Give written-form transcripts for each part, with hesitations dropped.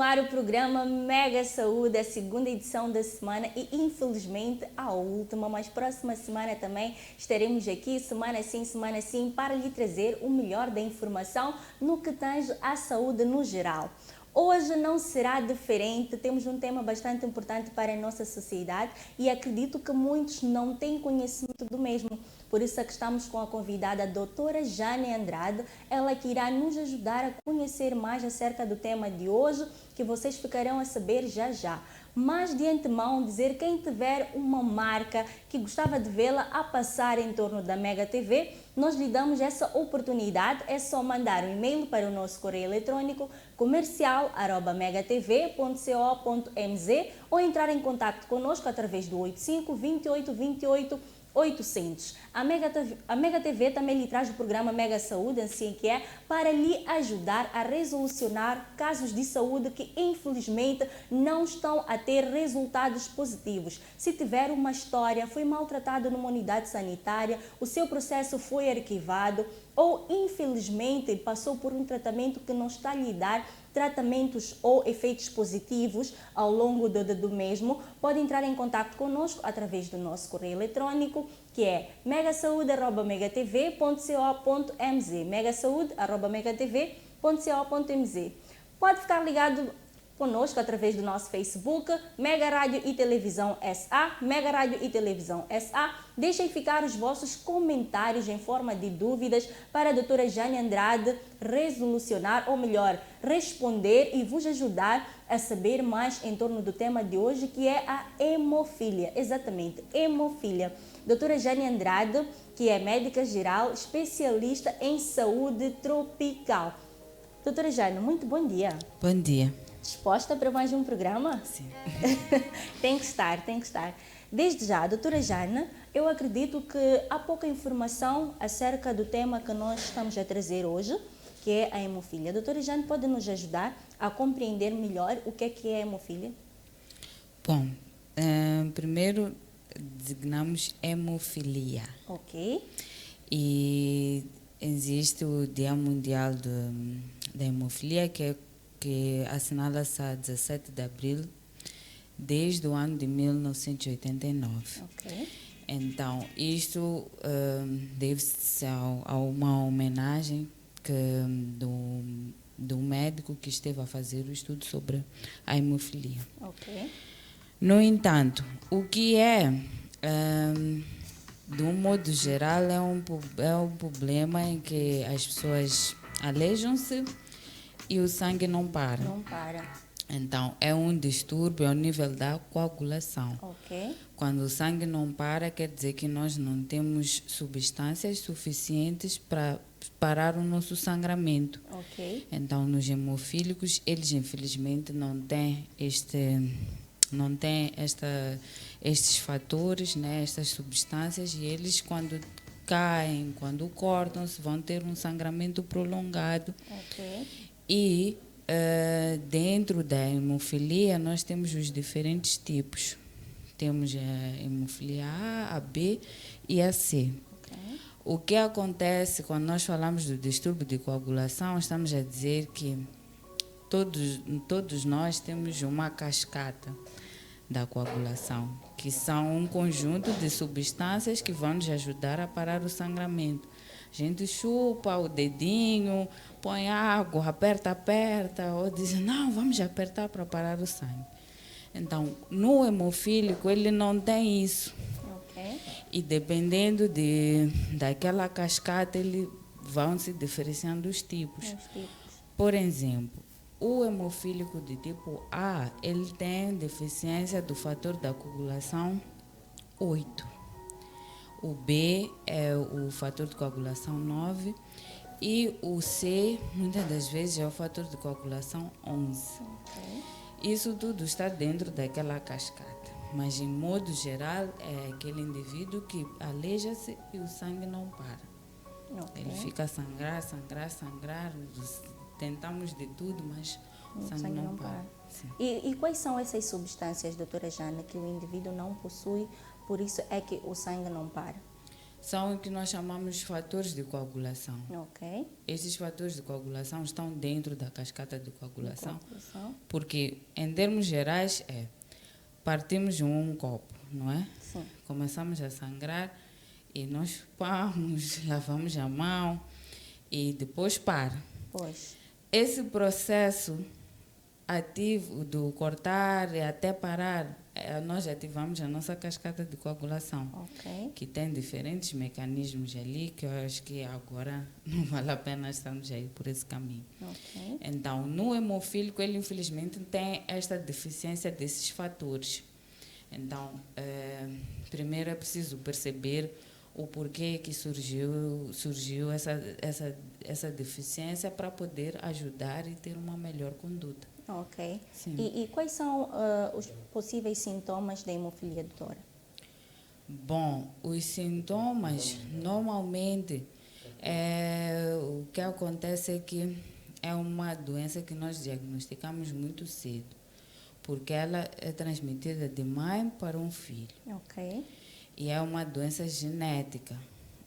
ar o programa Mega Saúde, a segunda edição da semana e infelizmente a última, mas próxima semana também estaremos aqui, semana sim, para lhe trazer o melhor da informação no que tange à saúde no geral. Hoje não será diferente, temos um tema bastante importante para a nossa sociedade e acredito que muitos não têm conhecimento do mesmo. Por isso é que estamos com a convidada a doutora Jane Andrade, ela que irá nos ajudar a conhecer mais acerca do tema de hoje, que vocês ficarão a saber já já. Mas de antemão dizer quem tiver uma marca que gostava de vê-la a passar em torno da Mega TV, nós lhe damos essa oportunidade, é só mandar um e-mail para o nosso correio eletrônico comercial@megatv.co.mz ou entrar em contato conosco através do 85 28 28 800. A Mega TV também lhe traz o programa Mega Saúde, assim que é, para lhe ajudar a resolucionar casos de saúde que infelizmente não estão a ter resultados positivos. Se tiver uma história, foi maltratado numa unidade sanitária, o seu processo foi arquivado ou infelizmente passou por um tratamento que não está a lhe dar tratamentos ou efeitos positivos ao longo do mesmo, pode entrar em contato conosco através do nosso correio eletrônico, que é megasaude@megatv.co.mz, megasaude@megatv.co.mz. Pode ficar ligado conosco através do nosso Facebook, Mega Rádio e Televisão SA, Mega Rádio e Televisão SA. Deixem ficar os vossos comentários em forma de dúvidas para a doutora Jane Andrade resolucionar, ou melhor, responder e vos ajudar a saber mais em torno do tema de hoje, que é a hemofilia. Exatamente, hemofilia. Doutora Jane Andrade, que é médica geral, especialista em saúde tropical. Doutora Jane, muito bom dia. Bom dia. Disposta para mais um programa? Sim. Tem que estar. Desde já, doutora Jane, eu acredito que há pouca informação acerca do tema que nós estamos a trazer hoje, que é a hemofilia. A doutora Jane pode nos ajudar a compreender melhor o que é a hemofilia? Bom, primeiro designamos hemofilia. Ok. E existe o Dia Mundial da Hemofilia, que assinala-se a 17 de abril, desde o ano de 1989. Ok. Então, isto deve-se a uma homenagem do médico que esteve a fazer o estudo sobre a hemofilia. Ok. No entanto, o que de um modo geral, é um problema em que as pessoas aleijam-se e o sangue não para. Não para. Então, é um distúrbio ao nível da coagulação. Ok. Quando o sangue não para, quer dizer que nós não temos substâncias suficientes para parar o nosso sangramento. Ok. Então, nos hemofílicos, eles infelizmente não têm estes fatores, né, estas substâncias, e eles, quando caem, quando cortam-se, vão ter um sangramento prolongado. Ok. E dentro da hemofilia nós temos os diferentes tipos. Temos a hemofilia A B e a C. Ok. O que acontece quando nós falamos do distúrbio de coagulação, estamos a dizer que todos nós temos uma cascata da coagulação, que são um conjunto de substâncias que vão nos ajudar a parar o sangramento. A gente chupa o dedinho, põe água, aperta, ou diz, não, vamos apertar para parar o sangue. Então, no hemofílico, ele não tem isso. Ok. E dependendo daquela cascata, vão se diferenciando os tipos. Por exemplo, o hemofílico de tipo A, ele tem deficiência do fator da coagulação 8. O B é o fator de coagulação 9 e o C, muitas das vezes, é o fator de coagulação 11. Ok. Isso tudo está dentro daquela cascata, mas em modo geral é aquele indivíduo que aleija-se e o sangue não para. Ok. Ele fica a sangrar, tentamos de tudo, mas o sangue não para. E quais são essas substâncias, doutora Jane, que o indivíduo não possui, por isso é que o sangue não para? são o que nós chamamos de fatores de coagulação. Ok. Esses fatores de coagulação estão dentro da cascata de coagulação, Coagulação. porque, em termos gerais, partimos de um copo, não é? Sim. Começamos a sangrar e nós vamos, lavamos a mão e depois para. Pois. Esse processo ativo do cortar e até parar, nós ativamos a nossa cascata de coagulação, Ok. que tem diferentes mecanismos ali, que eu acho que agora não vale a pena estarmos aí por esse caminho. Ok. Então, no hemofílico, ele infelizmente tem esta deficiência desses fatores. Então, primeiro é preciso perceber o porquê que surgiu essa deficiência para poder ajudar e ter uma melhor conduta. Ok. Sim. E quais são os possíveis sintomas da hemofilia, doutora? Bom, os sintomas, normalmente, o que acontece é que é uma doença que nós diagnosticamos muito cedo, porque ela é transmitida de mãe para um filho. Ok. E é uma doença genética,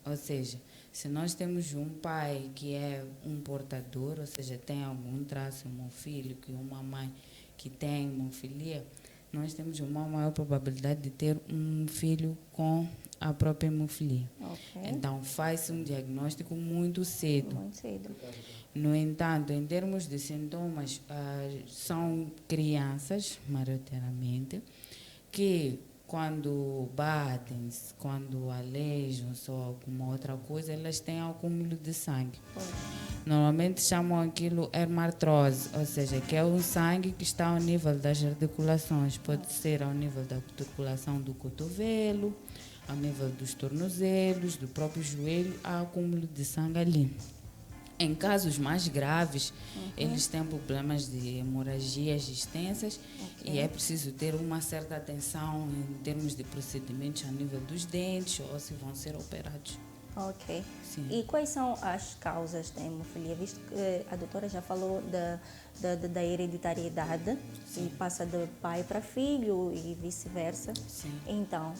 ou seja, se nós temos um pai que é um portador, ou seja, tem algum traço hemofílico e uma mãe que tem hemofilia, nós temos uma maior probabilidade de ter um filho com a própria hemofilia. Ok. Então, faz-se um diagnóstico muito cedo. Muito cedo. No entanto, em termos de sintomas, são crianças, maioritariamente, que quando batem, quando aleijam-se ou alguma outra coisa, elas têm acúmulo de sangue. Normalmente chamam aquilo hermartrose, ou seja, que é um sangue que está ao nível das articulações. Pode ser ao nível da articulação do cotovelo, ao nível dos tornozelos, do próprio joelho, há acúmulo de sangue ali. Em casos mais graves, eles têm problemas de hemorragias extensas e é preciso ter uma certa atenção em termos de procedimentos a nível dos dentes ou se vão ser operados. Ok. Sim. E quais são as causas da hemofilia? Visto que a doutora já falou da hereditariedade, e passa de pai para filho e vice-versa. Sim. Então,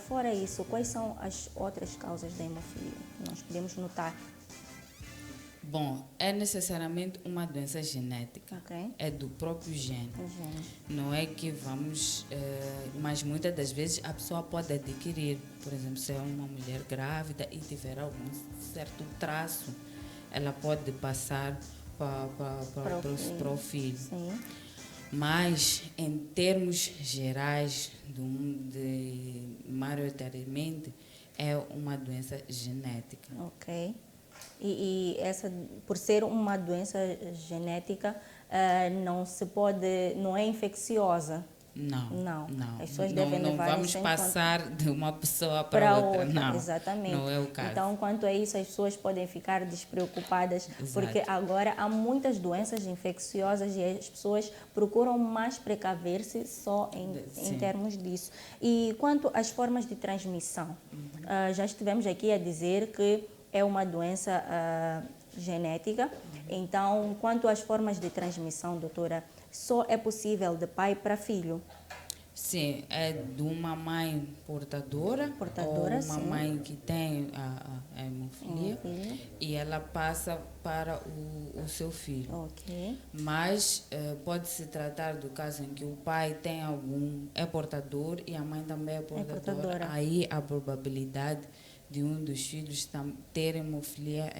fora isso, quais são as outras causas da hemofilia que nós podemos notar? Bom, é necessariamente uma doença genética. Ok. É do próprio gene. O gene. Não é que vamos... mas muitas das vezes a pessoa pode adquirir. Por exemplo, se é uma mulher grávida e tiver algum certo traço, ela pode passar para o filho. Sim. Mas, em termos gerais, maioritariamente, é uma doença genética. Ok. E essa, por ser uma doença genética, não é infecciosa. Não. As pessoas devem levar não vamos isso em passar de uma pessoa para outra. Não, exatamente. não é o caso. Então, quanto a isso, as pessoas podem ficar despreocupadas, Exato. porque agora há muitas doenças infecciosas e as pessoas procuram mais precaver-se só em termos disso. E quanto às formas de transmissão, já estivemos aqui a dizer que é uma doença genética. Então, quanto às formas de transmissão, doutora, só é possível de pai para filho? Sim, é de uma mãe portadora ou uma sim. mãe que tem a hemofilia e ela passa para o seu filho. Ok. Mas pode-se tratar do caso em que o pai tem é portador e a mãe também é portadora. Aí a probabilidade de um dos filhos ter hemofilia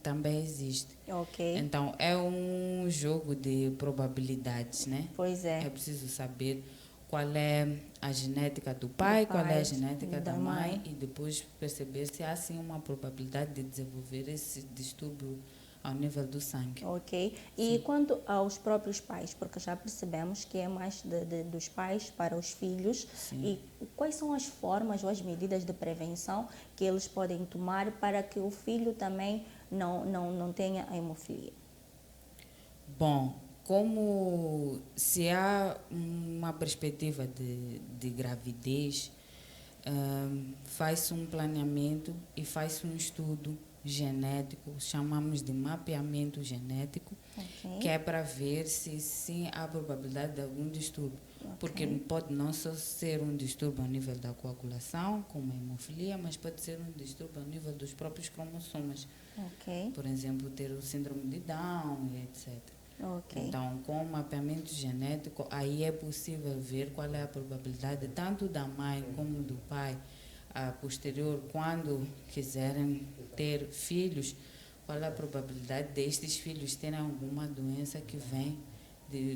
também existe. Ok. Então, é um jogo de probabilidades, né? Pois é. É preciso saber qual é a genética do pai, qual é a genética da mãe e depois perceber se há sim uma probabilidade de desenvolver esse distúrbio ao nível do sangue. Ok. E quanto aos próprios pais, porque já percebemos que é mais dos pais para os filhos. Sim. E quais são as formas ou as medidas de prevenção que eles podem tomar para que o filho também não tenha a hemofilia? Bom, como se há uma perspectiva de gravidez, faz-se um planeamento e faz-se um estudo genético, chamamos de mapeamento genético, que é para ver se sim há probabilidade de algum distúrbio. Porque pode não só ser um distúrbio a nível da coagulação, como a hemofilia, mas pode ser um distúrbio a nível dos próprios cromossomas. Por exemplo, ter o síndrome de Down, etc. Então, com o mapeamento genético, aí é possível ver qual é a probabilidade tanto da mãe como do pai, a posterior, quando quiserem ter filhos, qual é a probabilidade destes filhos terem alguma doença que vem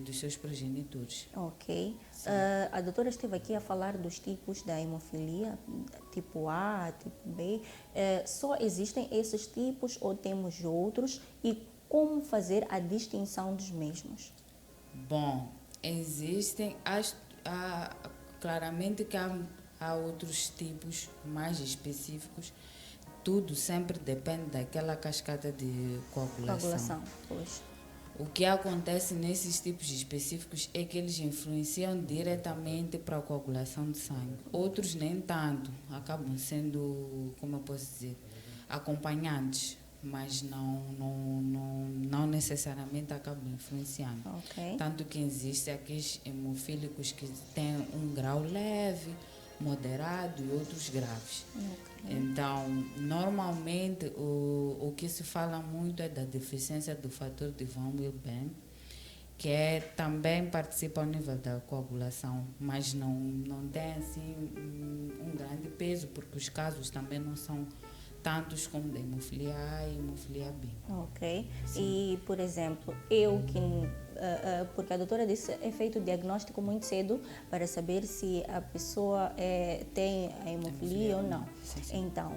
dos seus progenitores. A doutora esteve aqui a falar dos tipos da hemofilia, tipo A, tipo B. Só existem esses tipos ou temos outros? E como fazer a distinção dos mesmos? Bom, existem, claramente que há outros tipos mais específicos. Tudo sempre depende daquela cascata de coagulação. Pois. O que acontece nesses tipos específicos é que eles influenciam diretamente para a coagulação de sangue. Outros nem tanto, acabam sendo, como eu posso dizer, acompanhantes, mas não necessariamente acabam influenciando. Tanto que existem aqueles hemofílicos que têm um grau leve, moderado e outros graves. Então, normalmente, o que se fala muito é da deficiência do fator de Van Willebrand, que também participa ao nível da coagulação, mas não tem assim um grande peso, porque os casos também não são tantos como da hemofilia A e hemofilia B. E, por exemplo, porque a doutora disse é feito o diagnóstico muito cedo para saber se a pessoa tem a hemofilia ou não. Então,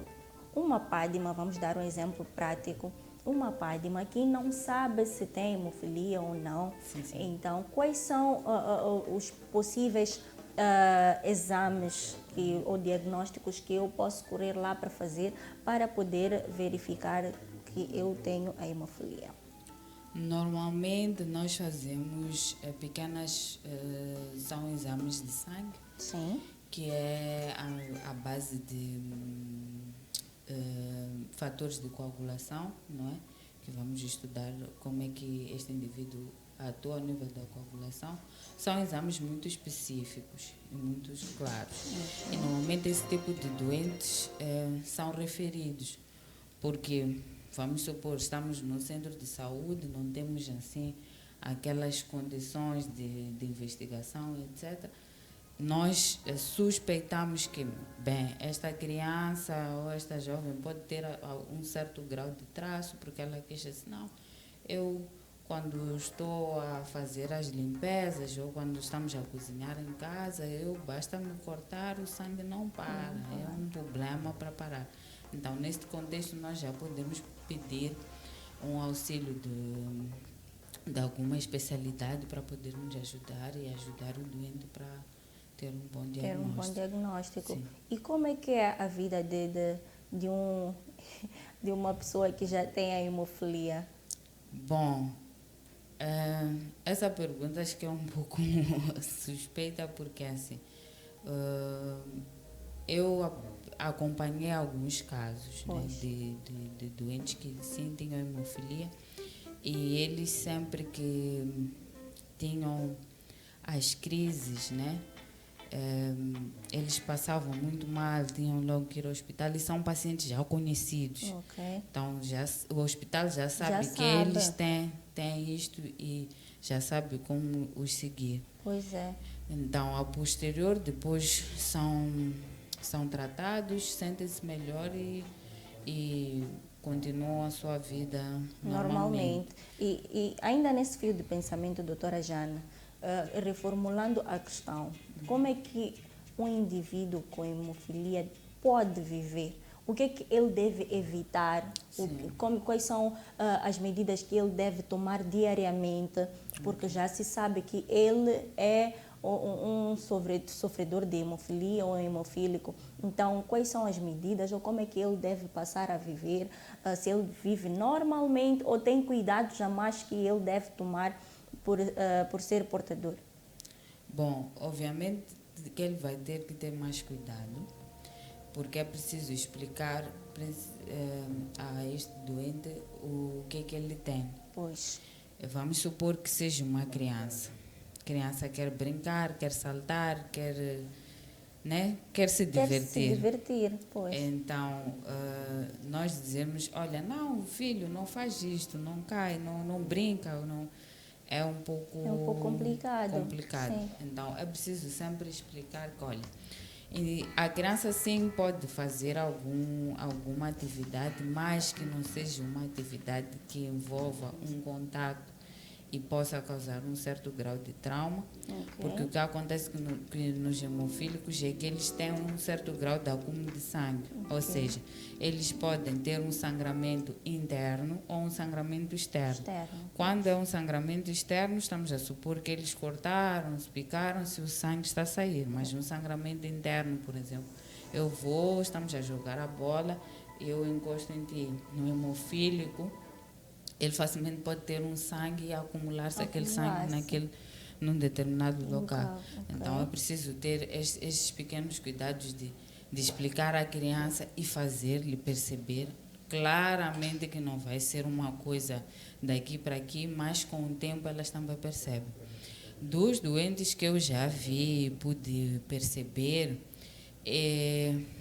uma PADMA, vamos dar um exemplo prático, uma PADMA que não sabe se tem hemofilia ou não. Então, quais são os possíveis exames ou diagnósticos que eu posso correr lá para fazer para poder verificar que eu tenho a hemofilia? Normalmente nós fazemos são exames de sangue, que é a base de fatores de coagulação, não é? Que vamos estudar como é que este indivíduo atua ao nível da coagulação. São exames muito específicos e muito claros. E normalmente esse tipo de doentes são referidos, porque, vamos supor, estamos no centro de saúde, não temos assim aquelas condições de investigação, etc. Nós suspeitamos que, esta criança ou esta jovem pode ter um certo grau de traço, porque ela queixa-se, não, quando estou a fazer as limpezas ou quando estamos a cozinhar em casa, basta-me cortar, o sangue não para, é um problema para parar. Então, neste contexto, nós já podemos pedir um auxílio de alguma especialidade para poder nos ajudar e ajudar o doente para ter um bom diagnóstico. Sim. E como é que é a vida de uma pessoa que já tem a hemofilia? Bom, essa pergunta acho que é um pouco suspeita, porque assim, eu acompanhei alguns casos, né, de doentes que sim tinham hemofilia, e eles sempre que tinham as crises, né, eles passavam muito mal, tinham logo que ir ao hospital, e são pacientes já conhecidos. Então o hospital já sabe que eles têm isto e já sabe como os seguir. Então, a posterior, depois são tratados, sentem-se melhor e continuam a sua vida normalmente. E ainda nesse fio de pensamento, doutora Jana, reformulando a questão, como é que um indivíduo com hemofilia pode viver? O que é que ele deve evitar? Quais são as medidas que ele deve tomar diariamente? Porque já se sabe que ele é um sofredor de hemofilia ou hemofílico. Então, quais são as medidas ou como é que ele deve passar a viver? Se ele vive normalmente ou tem cuidados a mais que ele deve tomar por ser portador? Bom, obviamente que ele vai ter que ter mais cuidado, porque é preciso explicar a este doente o que é que ele tem. Pois. Vamos supor que seja uma criança. A criança quer brincar, quer saltar, quer, né? Quer se Quer se divertir. divertir, pois. Então, nós dizemos, olha, não, filho, não faz isto, não cai, não brinca, não... É um pouco complicado. Sim. Então, é preciso sempre explicar que, olha, e a criança sim pode fazer alguma atividade, mas que não seja uma atividade que envolva um contato e possa causar um certo grau de trauma, porque o que acontece que nos hemofílicos é que eles têm um certo grau de acúmulo de sangue, ou seja, eles podem ter um sangramento interno ou um sangramento externo. Quando é um sangramento externo, estamos a supor que eles cortaram, se picaram, se o sangue está a sair, mas um sangramento interno, por exemplo, estamos a jogar a bola, eu encosto em ti, no hemofílico, ele facilmente pode ter um sangue e acumular-se aquele sangue num determinado local. Okay. Então, é preciso ter esses pequenos cuidados de explicar à criança e fazer-lhe perceber claramente que não vai ser uma coisa daqui para aqui, mas com o tempo elas também percebem. Dos doentes que eu já vi, pude perceber,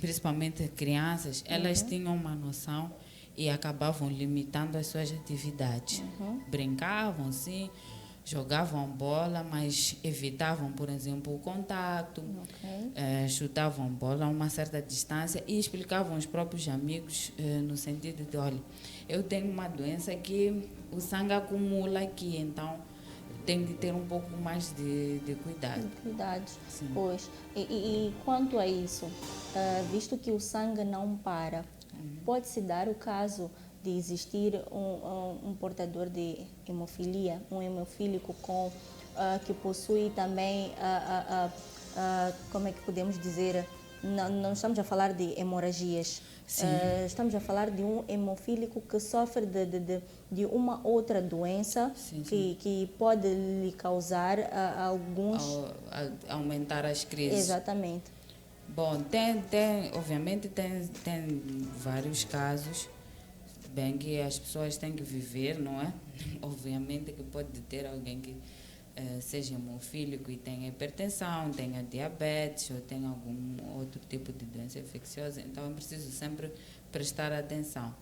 principalmente crianças, elas tinham uma noção e acabavam limitando as suas atividades. Brincavam, sim, jogavam bola, mas evitavam, por exemplo, o contato, chutavam bola a uma certa distância e explicavam aos próprios amigos no sentido de, olha, eu tenho uma doença que o sangue acumula aqui, então tem de ter um pouco mais de cuidado. Sim. Pois. E quanto a isso, visto que o sangue não para, pode-se dar o caso de existir um portador de hemofilia, um hemofílico que possui também, como é que podemos dizer, não estamos a falar de hemorragias, estamos a falar de um hemofílico que sofre de uma outra doença que pode lhe causar alguns... aumentar as crises. Exatamente. Bom, obviamente tem vários casos, bem que as pessoas têm que viver, não é? Obviamente que pode ter alguém que seja hemofílico e tenha hipertensão, tenha diabetes ou tenha algum outro tipo de doença infecciosa, então é preciso sempre prestar atenção.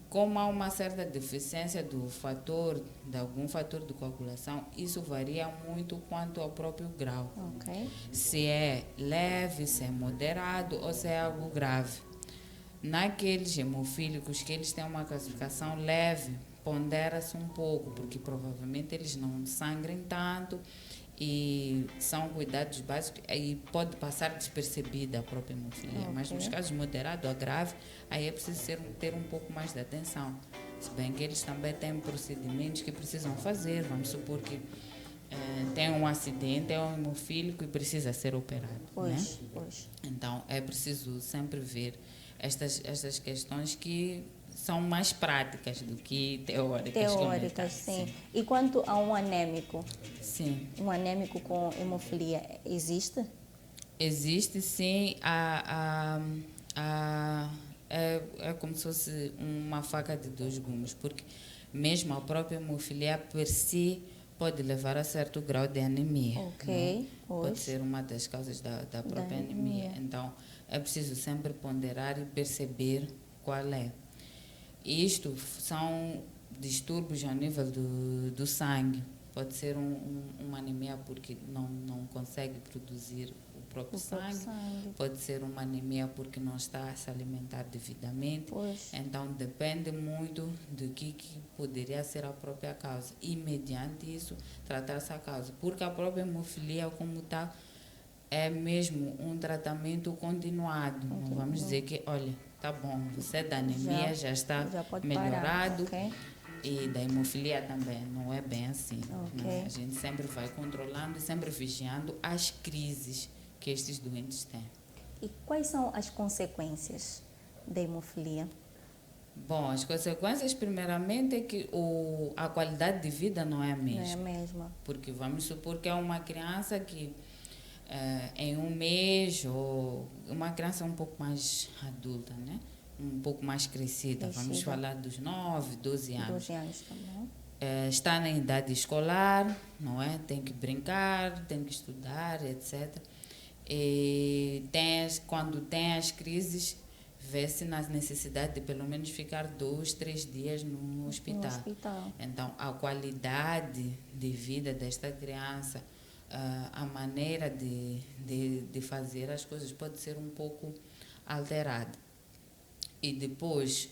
Como há uma certa deficiência de algum fator de coagulação, isso varia muito quanto ao próprio grau. Se é leve, se é moderado ou se é algo grave. Naqueles hemofílicos que eles têm uma classificação leve, pondera-se um pouco, porque provavelmente eles não sangram tanto e são cuidados básicos e pode passar despercebida a própria hemofilia. Mas nos casos moderado a grave, aí é preciso ter um pouco mais de atenção. Se bem que eles também têm procedimentos que precisam fazer, vamos supor que tem um acidente, é um hemofílico e precisa ser operado. Pois. Então é preciso sempre ver estas questões que são mais práticas do que teóricas. Sim. E quanto a um anêmico? Sim. Um anêmico com hemofilia existe? Existe, sim. É como se fosse uma faca de dois gumes, porque mesmo a própria hemofilia per si pode levar a certo grau de anemia. Pode ser uma das causas da própria anemia. Então, é preciso sempre ponderar e perceber qual é. Isto são distúrbios a nível do sangue. Pode ser uma anemia porque não consegue produzir o próprio sangue. Pode ser uma anemia porque não está a se alimentar devidamente. Então, depende muito do que poderia ser a própria causa. E, mediante isso, tratar-se a causa. Porque a própria hemofilia, como tal, é mesmo um tratamento continuado. Não vamos dizer que, olha, tá bom, você da anemia já está melhorado e da hemofilia também. Não é bem assim. A gente sempre vai controlando e sempre vigiando as crises que estes doentes têm. E quais são as consequências da hemofilia? Bom, as consequências, primeiramente, é que a qualidade de vida não é a mesma. Não é a mesma. Porque vamos supor que é uma criança que em um mês, ou uma criança um pouco mais adulta, né? Um pouco mais crescida. Vamos falar dos 9, 12 anos. 12 anos também. está na idade escolar, não é? Tem que brincar, tem que estudar, etc. E quando tem as crises, vê-se na necessidade de pelo menos ficar 2, 3 dias no hospital. Então, a qualidade de vida desta criança, a maneira de fazer as coisas pode ser um pouco alterada. E depois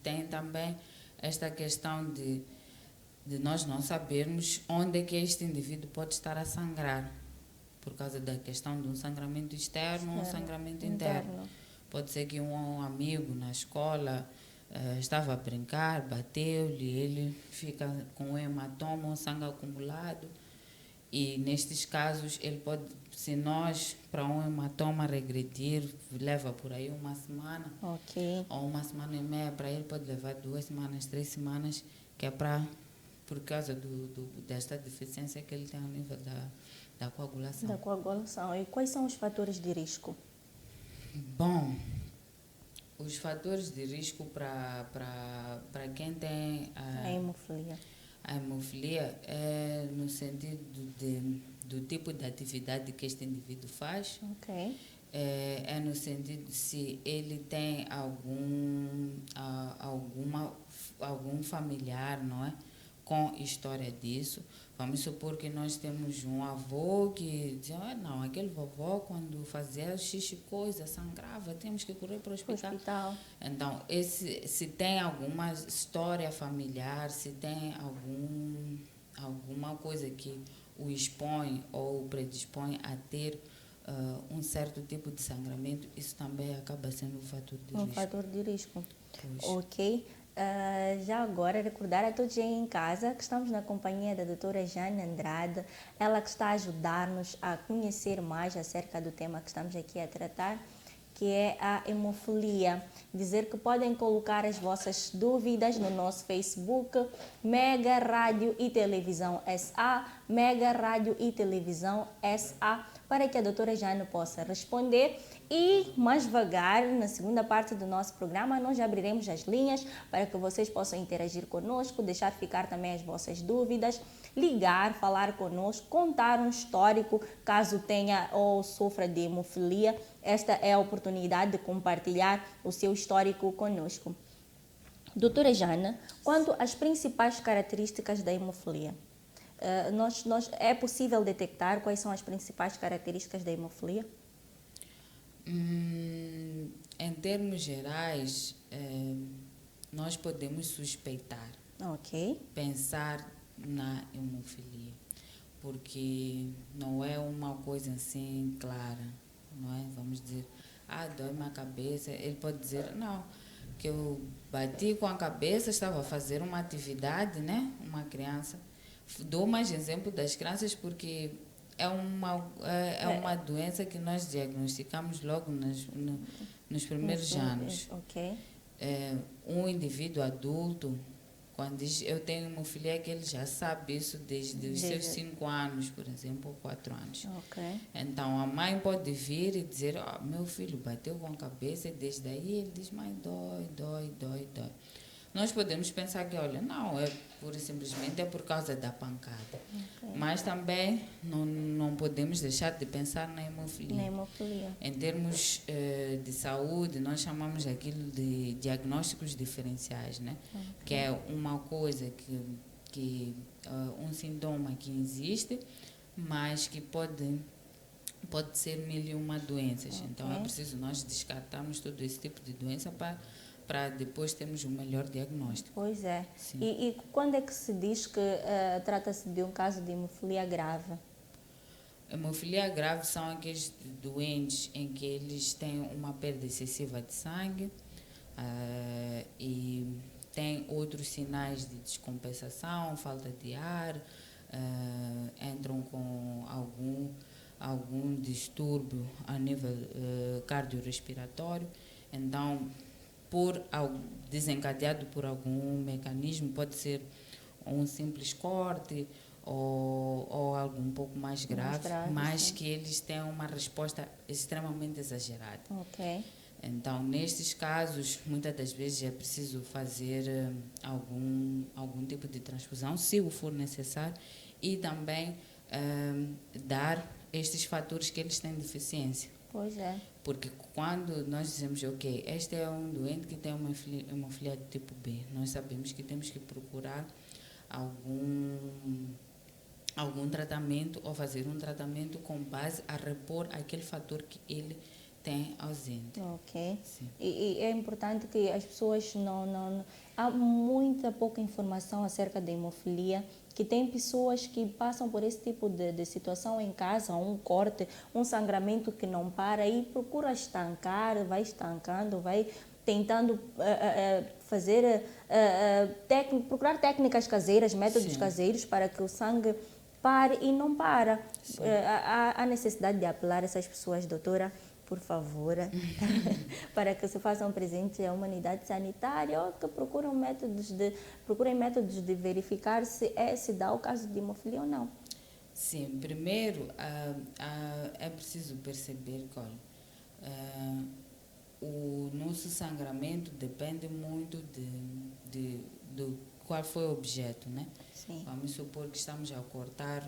tem também esta questão de nós não sabermos onde é que este indivíduo pode estar a sangrar, por causa da questão de um sangramento externo ou um sangramento interno. Pode ser que um amigo na escola estava a brincar, bateu-lhe, ele fica com um hematoma, um sangue acumulado. E nestes casos, ele pode, se nós, para um hematoma regredir, leva por aí uma semana, ou uma semana e meia, para ele pode levar 2 semanas, 3 semanas, que é por causa desta deficiência que ele tem ao nível da coagulação. Da coagulação. E quais são os fatores de risco? Bom, os fatores de risco para quem tem a hemofilia. A hemofilia é no sentido do tipo de atividade que este indivíduo faz. É no sentido de se ele tem algum familiar, não é, com história disso. Vamos supor que nós temos um avô que diz, não, aquele vovô quando fazia xixi coisa, sangrava, temos que correr para o hospital. Então, se tem alguma história familiar, se tem alguma coisa que o expõe ou o predispõe a ter um certo tipo de sangramento, isso também acaba sendo um fator de risco. Um fator de risco. Pois. Ok. Já agora, recordar a todos aí em casa que estamos na companhia da doutora Jane Andrade, ela que está a ajudar-nos a conhecer mais acerca do tema que estamos aqui a tratar, que é a hemofilia. Dizer que podem colocar as vossas dúvidas no nosso Facebook, Mega Rádio e Televisão SA, Mega Rádio e Televisão SA, para que a doutora Jane possa responder. E mais devagar, na segunda parte do nosso programa, nós abriremos as linhas para que vocês possam interagir conosco, deixar ficar também as vossas dúvidas, ligar, falar conosco, contar um histórico, caso tenha ou sofra de hemofilia. Esta é a oportunidade de compartilhar o seu histórico conosco. Doutora Jane, quanto às principais características da hemofilia, é possível detectar quais são as principais características da hemofilia? Em termos gerais, nós podemos suspeitar, pensar na hemofilia, porque não é uma coisa assim clara, não é? Vamos dizer, dói-me a cabeça. Ele pode dizer, não, que eu bati com a cabeça, estava a fazer uma atividade, né? Uma criança. Dou mais exemplo das crianças porque é uma doença que nós diagnosticamos logo nos primeiros anos. Um indivíduo adulto, quando diz eu tenho hemofilia, que ele já sabe isso desde os seus 5 anos, por exemplo, ou 4 anos. Então, a mãe pode vir e dizer, meu filho bateu com a cabeça, e desde aí ele diz, mãe, dói. Nós podemos pensar que, olha, não, pura e simplesmente é por causa da pancada. Mas também não podemos deixar de pensar na hemofilia. Em termos de saúde, nós chamamos aquilo de diagnósticos diferenciais, né? Que é uma coisa um sintoma que existe, mas que pode ser 1001 doenças. Então, é preciso nós descartarmos todo esse tipo de doença para depois termos um melhor diagnóstico. Pois é. E quando é que se diz que trata-se de um caso de hemofilia grave? Hemofilia grave são aqueles doentes em que eles têm uma perda excessiva de sangue e têm outros sinais de descompensação, falta de ar, entram com algum distúrbio a nível cardiorrespiratório. Então, desencadeado por algum mecanismo, pode ser um simples corte ou algo um pouco mais grave, mas que eles têm uma resposta extremamente exagerada. Então, nestes casos, muitas das vezes é preciso fazer algum tipo de transfusão, se o for necessário, e também dar estes fatores que eles têm deficiência. Pois é. Porque quando nós dizemos, ok, este é um doente que tem hemofília de tipo B, nós sabemos que temos que procurar algum tratamento ou fazer um tratamento com base a repor aquele fator que ele tem ausente. Ok. E é importante que as pessoas não... Há muita pouca informação acerca da hemofilia, que tem pessoas que passam por esse tipo de situação em casa, um corte, um sangramento que não para e procura estancar, vai estancando, vai tentando procurar técnicas caseiras, métodos caseiros para que o sangue pare e não para. Há necessidade de apelar a essas pessoas, doutora, por favor, para que se façam presentes à humanidade sanitária ou que procurem métodos de verificar se dá o caso de hemofilia ou não. Sim, primeiro é preciso perceber que o nosso sangramento depende muito de qual foi o objeto, né? Sim. Vamos supor que estamos a cortar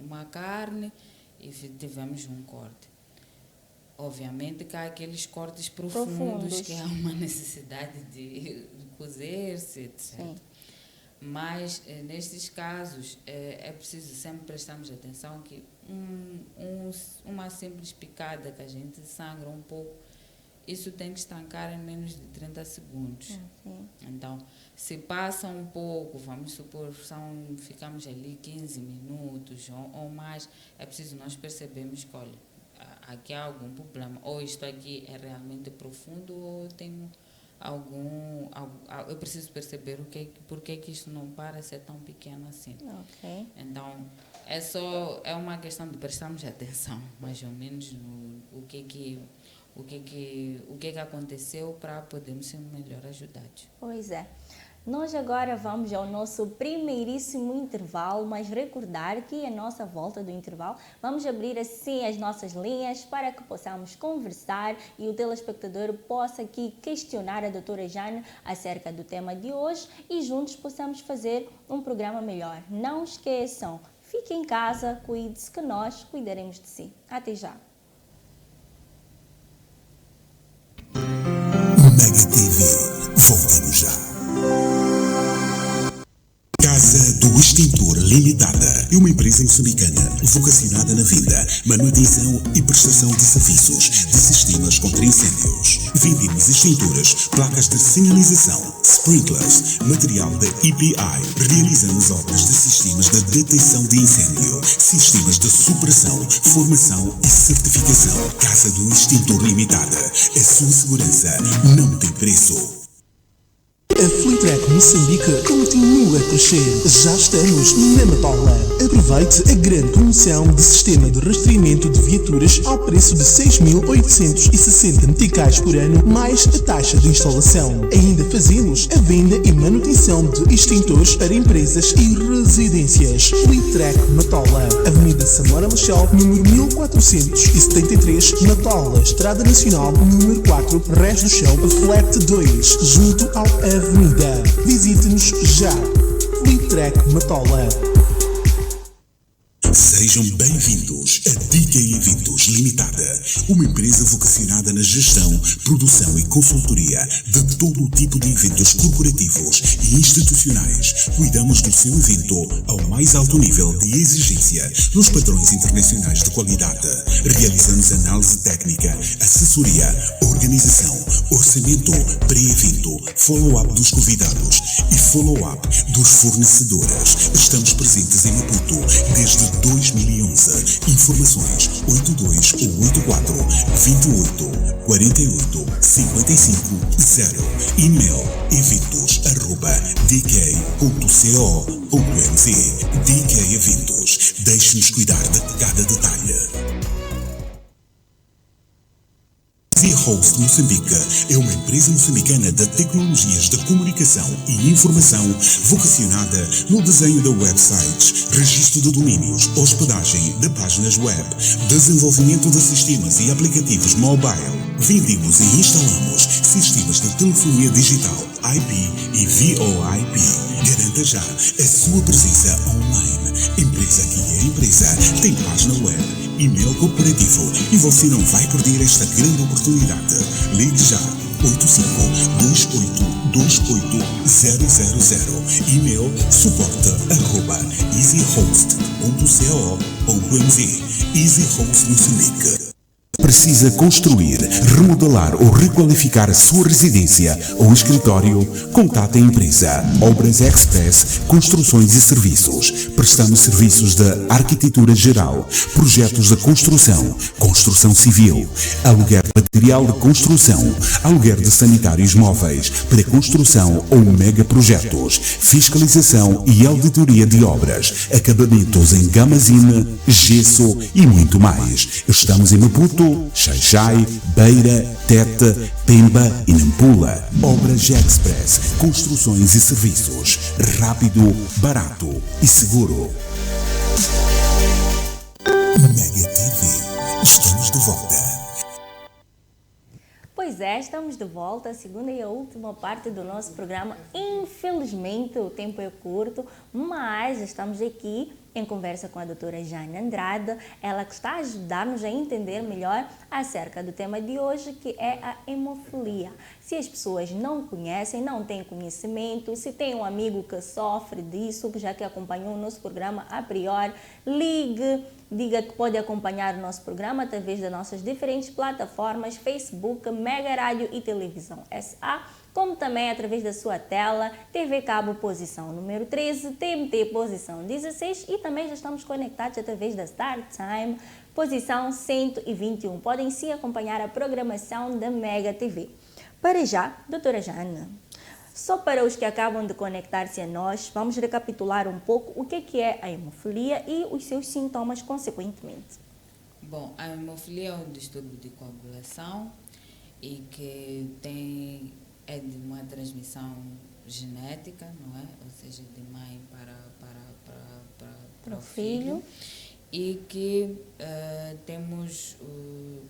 uma carne e tivemos um corte. Obviamente que há aqueles cortes profundos que há uma necessidade de cozer-se, etc. Sim. Mas, nestes casos, é preciso sempre prestarmos atenção que uma simples picada que a gente sangra um pouco, isso tem que estancar em menos de 30 segundos. Então, se passa um pouco, vamos supor, ficamos ali 15 minutos ou mais, é preciso nós percebermos que, olha, aqui há algum problema, ou isto aqui é realmente profundo, ou tenho eu preciso perceber por que isto não para ser tão pequeno assim. Okay. Então, é uma questão de prestarmos atenção, mais ou menos, no o que aconteceu para podermos ser melhor ajudados. Pois é. Nós agora vamos ao nosso primeiríssimo intervalo, mas recordar que a nossa volta do intervalo vamos abrir assim as nossas linhas para que possamos conversar e o telespectador possa aqui questionar a doutora Jane acerca do tema de hoje e juntos possamos fazer um programa melhor. Não esqueçam, fique em casa, cuide-se que nós cuidaremos de si. Até já! Mega TV, voltamos já. Casa do Extintor Limitada é uma empresa moçambicana vocacionada na venda, manutenção e prestação de serviços de sistemas contra incêndios. Vendemos extintores, placas de sinalização, sprinklers, material da EPI. Realizamos obras de sistemas de detecção de incêndio, sistemas de supressão, formação e certificação. Casa do Extintor Limitada. A sua segurança não tem preço. A Fleetret Moçambique continua a crescer. Já estamos na Matola. Aproveite a grande promoção de sistema de rastreamento de viaturas ao preço de 6.860 meticais por ano, mais a taxa de instalação. Ainda fazemos a venda e manutenção de extintores para empresas e residências. Fleetret Matola, Avenida Samora Machel, número 1473, Matola, Estrada Nacional, número 4, Res do Chão, Flat 2, junto ao Avenida. Visite-nos já. Fleetret Matola. Sejam bem-vindos a DK Eventos Limitada, uma empresa vocacionada na gestão, produção e consultoria de todo o tipo de eventos corporativos e institucionais. Cuidamos do seu evento ao mais alto nível de exigência nos padrões internacionais de qualidade. Realizamos análise técnica, assessoria, organização, orçamento, pré-evento, follow-up dos convidados e follow-up dos fornecedores. Estamos presentes em Maputo desde 2011. Informações 82 ou 84 28 48 55 0. E-mail eventos@dk.co.mz. DK Eventos. Deixe-nos cuidar de cada detalhe. Easy Host Moçambique é uma empresa moçambicana de tecnologias de comunicação e informação vocacionada no desenho de websites, registro de domínios, hospedagem de páginas web, desenvolvimento de sistemas e aplicativos mobile. Vendemos e instalamos sistemas de telefonia digital, IP e VoIP. Garanta já a sua presença online. Empresa que é empresa tem página web, e-mail corporativo e você não vai perder esta grande oportunidade. Ligue já 8528280000. E-mail suporte@easyhost.co.mz. Easy Host Moçambique. Precisa construir, remodelar ou requalificar a sua residência ou escritório? Contate a empresa Obras Express Construções e Serviços. Prestamos serviços de arquitetura geral, projetos de construção, construção civil, aluguer de material de construção, aluguer de sanitários móveis, pré-construção ou megaprojetos, fiscalização e auditoria de obras, acabamentos em gamazine, gesso e muito mais. Estamos em Maputo, Xai-Xai, Beira, Tete, Pemba e Nampula. Obras Express, construções e serviços. Rápido, barato e seguro. Mega TV. Estamos de volta. Pois é, estamos de volta, a segunda e a última parte do nosso programa. Infelizmente o tempo é curto, mas estamos aqui em conversa com a doutora Jane Andrade, ela que está a ajudar-nos a entender melhor acerca do tema de hoje, que é a hemofilia. Se as pessoas não conhecem, não têm conhecimento, se tem um amigo que sofre disso, que já que acompanhou o nosso programa a priori, ligue, diga que pode acompanhar o nosso programa através das nossas diferentes plataformas, Facebook, Mega Rádio e Televisão SA, como também através da sua tela, TV Cabo posição número 13, TMT posição 16 e também já estamos conectados através da Star Time, posição 121. Podem sim acompanhar a programação da Mega TV. Para já, doutora Jane, só para os que acabam de conectar-se a nós, vamos recapitular um pouco o que é a hemofilia e os seus sintomas consequentemente. Bom, a hemofilia é um distúrbio de coagulação e que é de uma transmissão genética, não é? Ou seja, de mãe para o filho. E que temos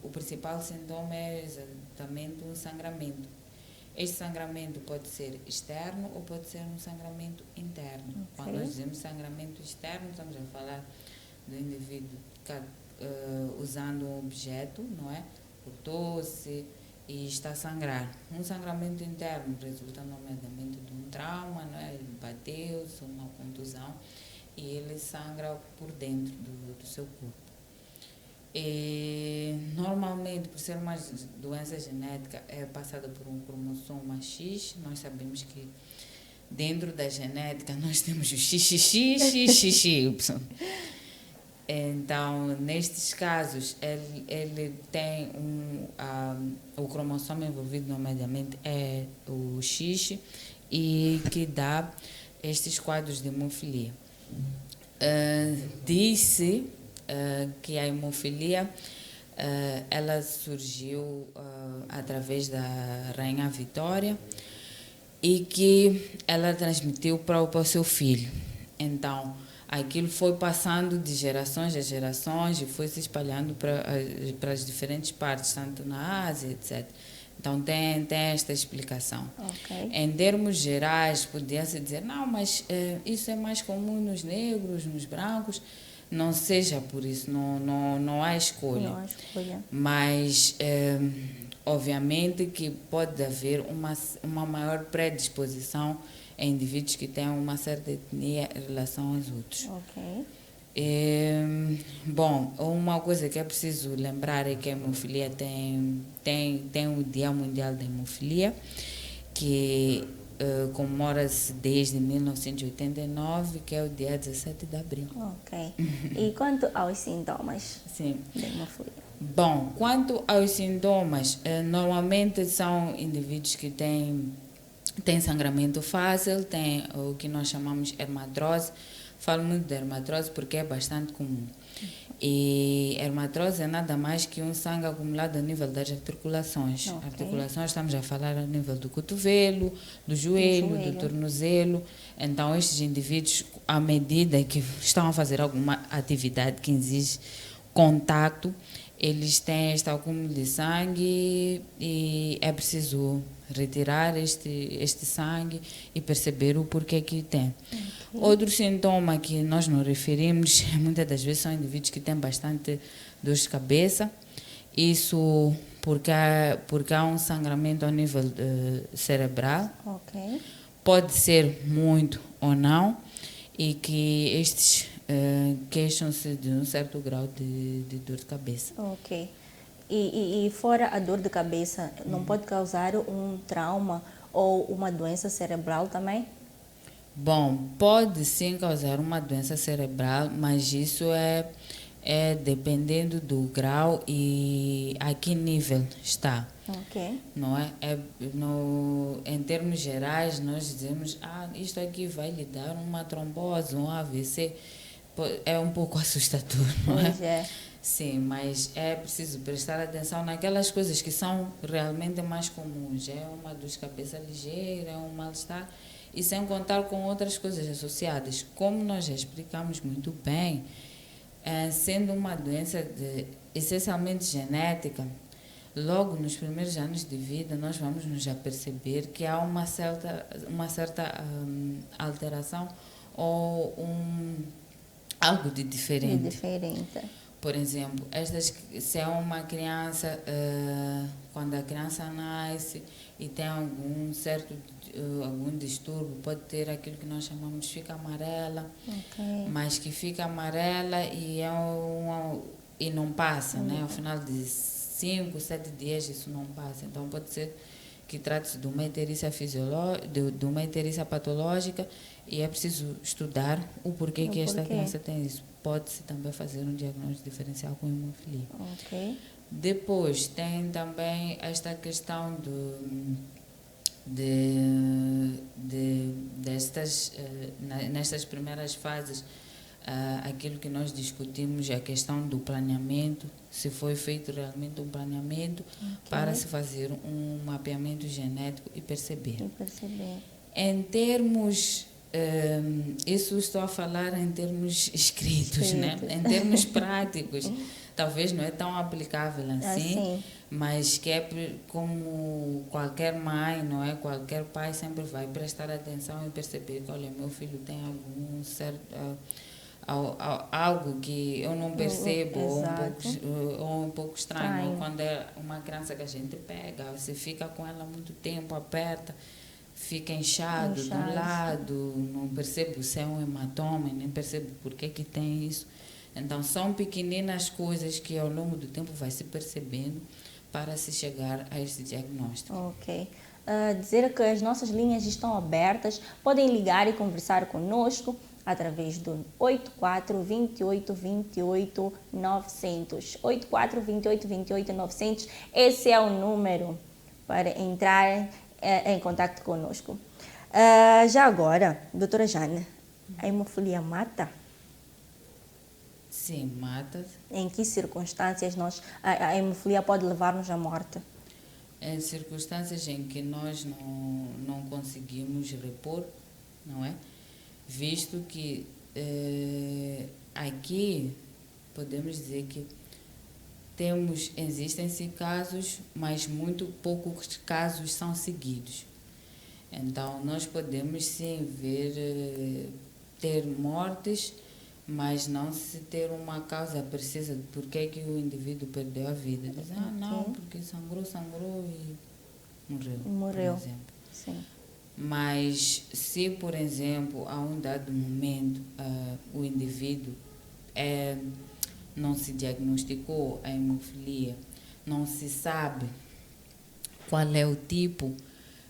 o principal sintoma é exatamente um sangramento. Este sangramento pode ser externo ou pode ser um sangramento interno. Okay. Quando nós dizemos sangramento externo, estamos a falar do indivíduo usando um objeto, não é? Por tosse e está a sangrar. Um sangramento interno resulta nomeadamente de um trauma, não é? Ele bateu-se, uma contusão, e ele sangra por dentro do seu corpo. E, normalmente, por ser uma doença genética, é passada por um cromossoma X. Nós sabemos que dentro da genética nós temos o XXY. Então, nestes casos, ele tem o cromossomo envolvido nomeadamente é o X, e que dá estes quadros de hemofilia. Diz-se que a hemofilia ela surgiu através da Rainha Vitória e que ela transmitiu para o seu filho. Então, aquilo foi passando de gerações a gerações e foi se espalhando para as diferentes partes, tanto na Ásia, etc. Então, tem esta explicação. Okay. Em termos gerais, podia-se dizer, não, mas isso é mais comum nos negros, nos brancos. Não seja por isso, não há escolha. Não há escolha. Mas, obviamente, que pode haver uma maior predisposição em indivíduos que têm uma certa etnia em relação aos outros. Okay. Bom, uma coisa que é preciso lembrar é que a hemofilia tem o Dia Mundial da Hemofilia, que comemora-se desde 1989, que é o dia 17 de abril. Ok. E quanto aos sintomas da hemofilia? Bom, quanto aos sintomas, normalmente são indivíduos que têm sangramento fácil, tem o que nós chamamos hermadrose, Falo muito de hermatrose porque é bastante comum. E hermatrose é nada mais que um sangue acumulado a nível das articulações. Ok. Articulações, estamos a falar a nível do cotovelo, do joelho, do tornozelo. Então, estes indivíduos, à medida que estão a fazer alguma atividade que exige contato, eles têm este acúmulo de sangue e é preciso retirar este sangue e perceber o porquê que tem. Outro sintoma que nós nos referimos, muitas das vezes são indivíduos que têm bastante dor de cabeça. Isso porque há um sangramento ao nível cerebral. Ok. Pode ser muito ou não, e que estes queixam-se de um certo grau de dor de cabeça. Ok. E fora a dor de cabeça, não pode causar um trauma ou uma doença cerebral também? Bom, pode sim causar uma doença cerebral, mas isso é dependendo do grau e a que nível está. Ok. Não é? Em termos gerais, nós dizemos, isto aqui vai lhe dar uma trombose, um AVC. É um pouco assustador, não é? Pois é. Sim, mas é preciso prestar atenção naquelas coisas que são realmente mais comuns. É uma dor de cabeça ligeira, é um mal-estar, e sem contar com outras coisas associadas. Como nós já explicamos muito bem, sendo uma doença essencialmente genética, logo nos primeiros anos de vida nós vamos nos aperceber que há uma certa alteração ou algo de diferente. Por exemplo, se é uma criança, quando a criança nasce e tem algum distúrbio, pode ter aquilo que nós chamamos de fica amarela, mas que fica amarela e não passa, né? Ao final de 5, 7 dias isso não passa. Então pode ser que trate-se de uma icterícia de uma icterícia patológica, e é preciso estudar o porquê que esta criança tem isso. Pode-se também fazer um diagnóstico diferencial com hemofilia. Ok. Depois tem também esta questão nestas primeiras fases, aquilo que nós discutimos é a questão do planeamento, se foi feito realmente um planeamento para se fazer um mapeamento genético e perceber. Em termos, isso estou a falar em termos escritos, né? Em termos práticos, talvez não é tão aplicável assim, mas que é como qualquer mãe, não é? Qualquer pai sempre vai prestar atenção e perceber que, olha, meu filho tem algum certo algo que eu não percebo, ou um pouco estranho. Quando é uma criança que a gente pega, você fica com ela muito tempo, aperta, fica inchado do lado, não percebo se é um hematoma, nem percebo por que tem isso. Então, são pequeninas coisas que ao longo do tempo vai se percebendo para se chegar a esse diagnóstico. Ok. Dizer que as nossas linhas estão abertas, podem ligar e conversar conosco através do 84 28 28 900. 84 28 28 900, esse é o número para entrar em contato conosco. Já agora, doutora Jane, a hemofilia mata? Sim, mata. Em que circunstâncias a hemofilia pode levar-nos à morte? Em circunstâncias em que nós não conseguimos repor, não é? Visto que aqui podemos dizer que existem-se casos, mas muito poucos casos são seguidos. Então, nós podemos sim ter mortes, mas não se ter uma causa precisa de por que o indivíduo perdeu a vida. Diz, não, porque sangrou e morreu, por exemplo. Sim. Mas se, por exemplo, a um dado momento o indivíduo não se diagnosticou a hemofilia, não se sabe qual é o tipo,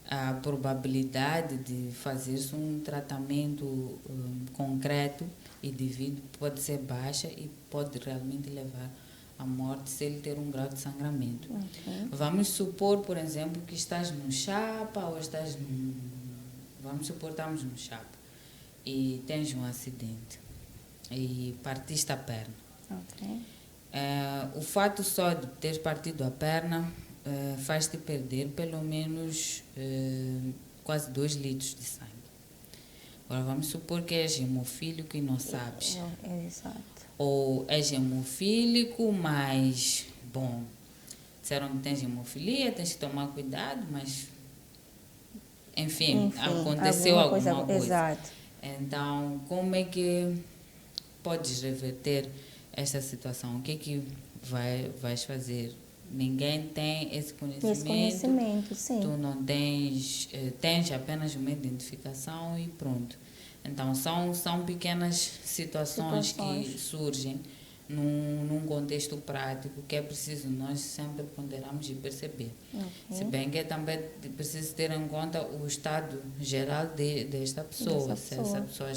a probabilidade de fazer-se um tratamento concreto e devido pode ser baixa e pode realmente levar à morte se ele ter um grau de sangramento. Vamos supor, por exemplo, que estás no chapa ou vamos supor que estamos no chapa e tens um acidente e partiste a perna. Ok. O fato só de ter partido a perna faz-te perder pelo menos quase 2 litros de sangue. Agora vamos supor que és hemofílico e não sabes. Exato. Ou és hemofílico, mas, bom, disseram que tens hemofilia, tens que tomar cuidado, mas, enfim aconteceu alguma coisa. Exato. Então, como é que podes reverter esta situação? O que é que vais fazer? Ninguém tem esse conhecimento, sim. Tu não tens, tens apenas uma identificação e pronto. Então, são pequenas situações que surgem num contexto prático que é preciso nós sempre ponderarmos e perceber. Se bem que é também preciso ter em conta o estado geral desta pessoa. Se essa pessoa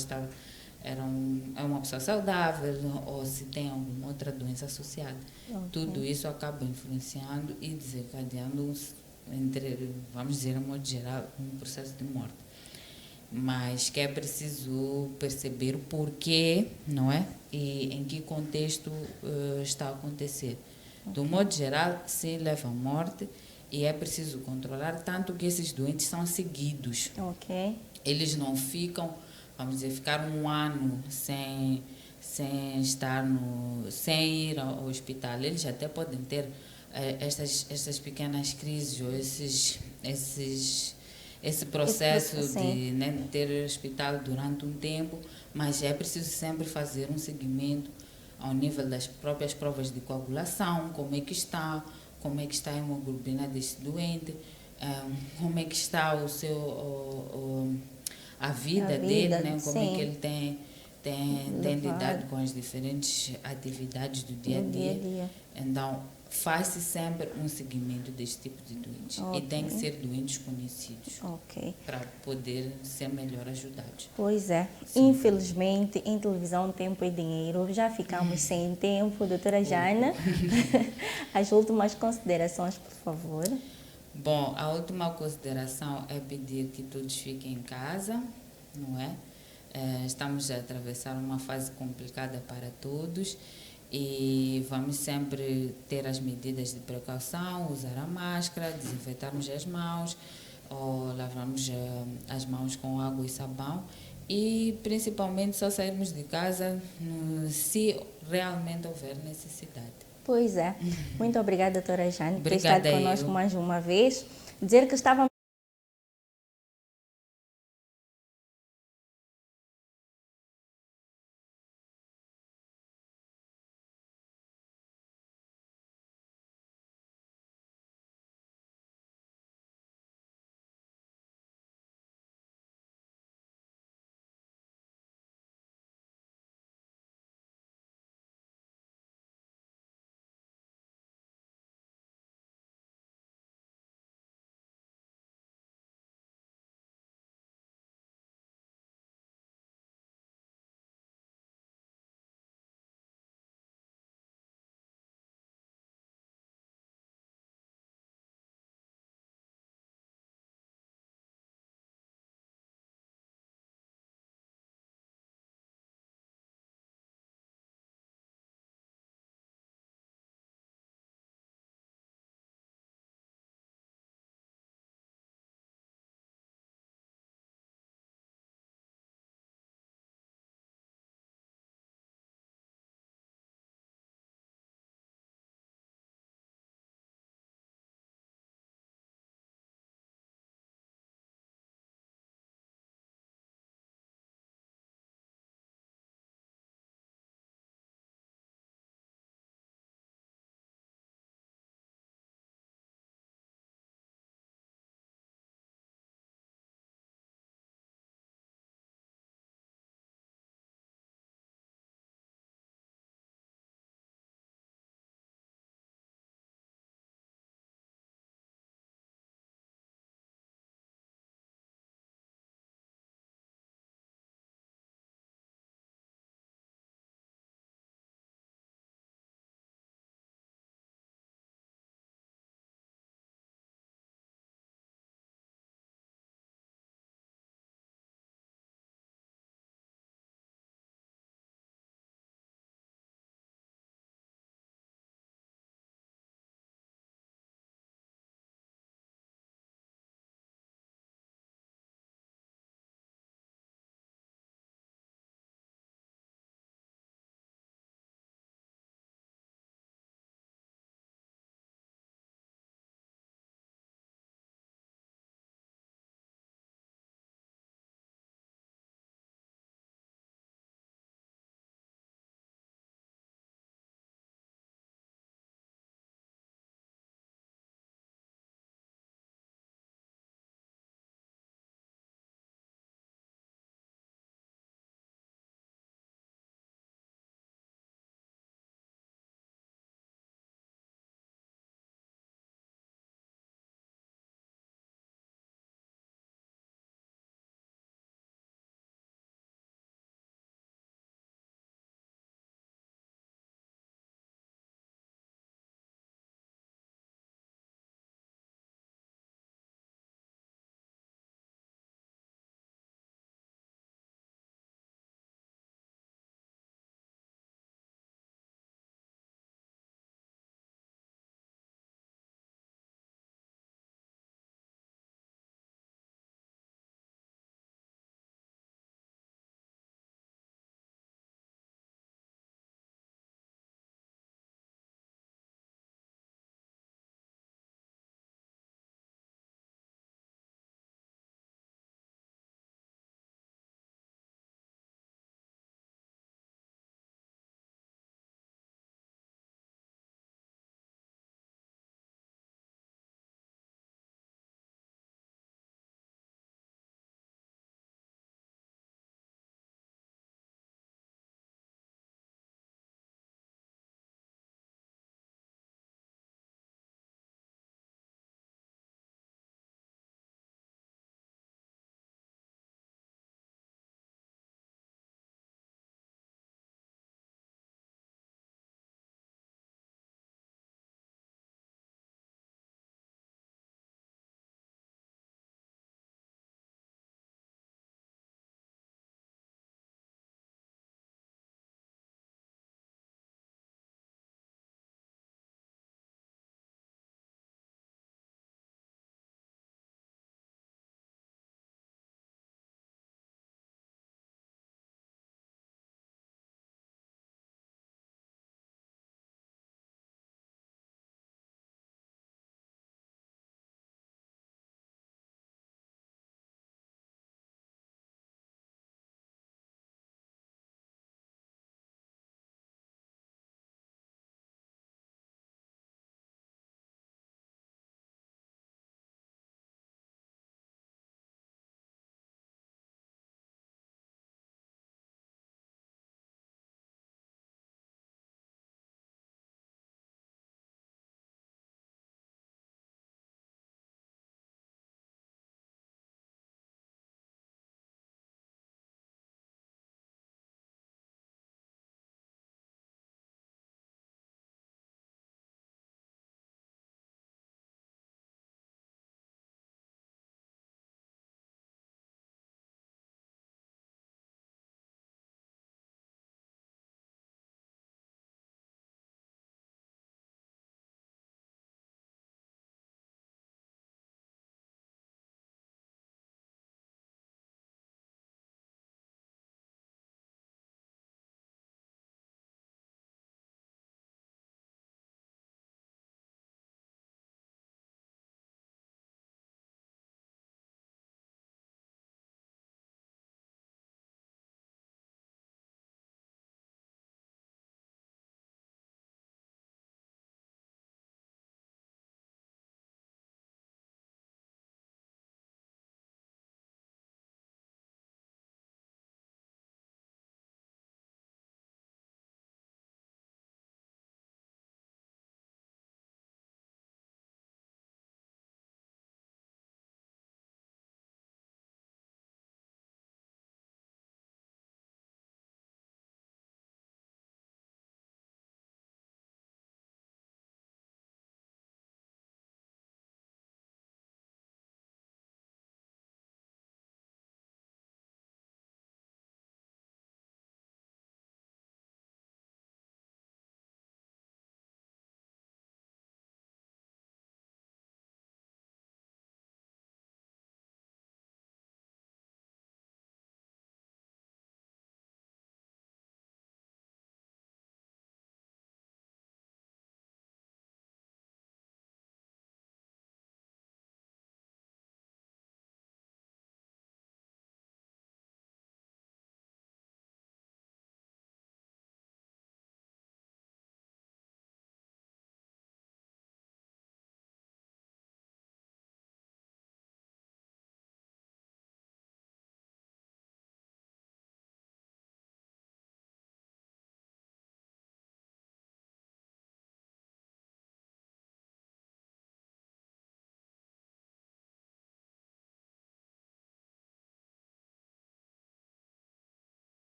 é uma pessoa saudável ou se tem alguma outra doença associada. Tudo isso acaba influenciando e desencadeando, vamos dizer, de modo geral, um processo de morte. Mas que é preciso perceber o porquê, não é? E em que contexto está a acontecer. Do modo geral, sim, leva à morte e é preciso controlar, tanto que esses doentes são seguidos. Eles não ficam, vamos dizer, ficar um ano sem ir ao hospital. Eles até podem ter estas pequenas crises ou esse processo de ter hospital durante um tempo, mas é preciso sempre fazer um seguimento ao nível das próprias provas de coagulação, como é que está a hemoglobina deste doente, como é que está a vida dele, né? Como é que ele tem lidado com as diferentes atividades do dia a dia. Então, faz-se sempre um seguimento desse tipo de doentes. E tem que ser doentes conhecidos para poder ser melhor ajudados. Pois é. Sim. Infelizmente, em televisão, tempo é dinheiro. Já ficamos sem tempo. Doutora Jana, as últimas considerações, por favor. Bom, a última consideração é pedir que todos fiquem em casa, não é? Estamos a atravessar uma fase complicada para todos. E vamos sempre ter as medidas de precaução, usar a máscara, desinfetarmos as mãos, ou lavarmos as mãos com água e sabão e principalmente só sairmos de casa se realmente houver necessidade. Pois é. Muito obrigada, doutora Jane, por ter estado conosco mais uma vez. Dizer que estava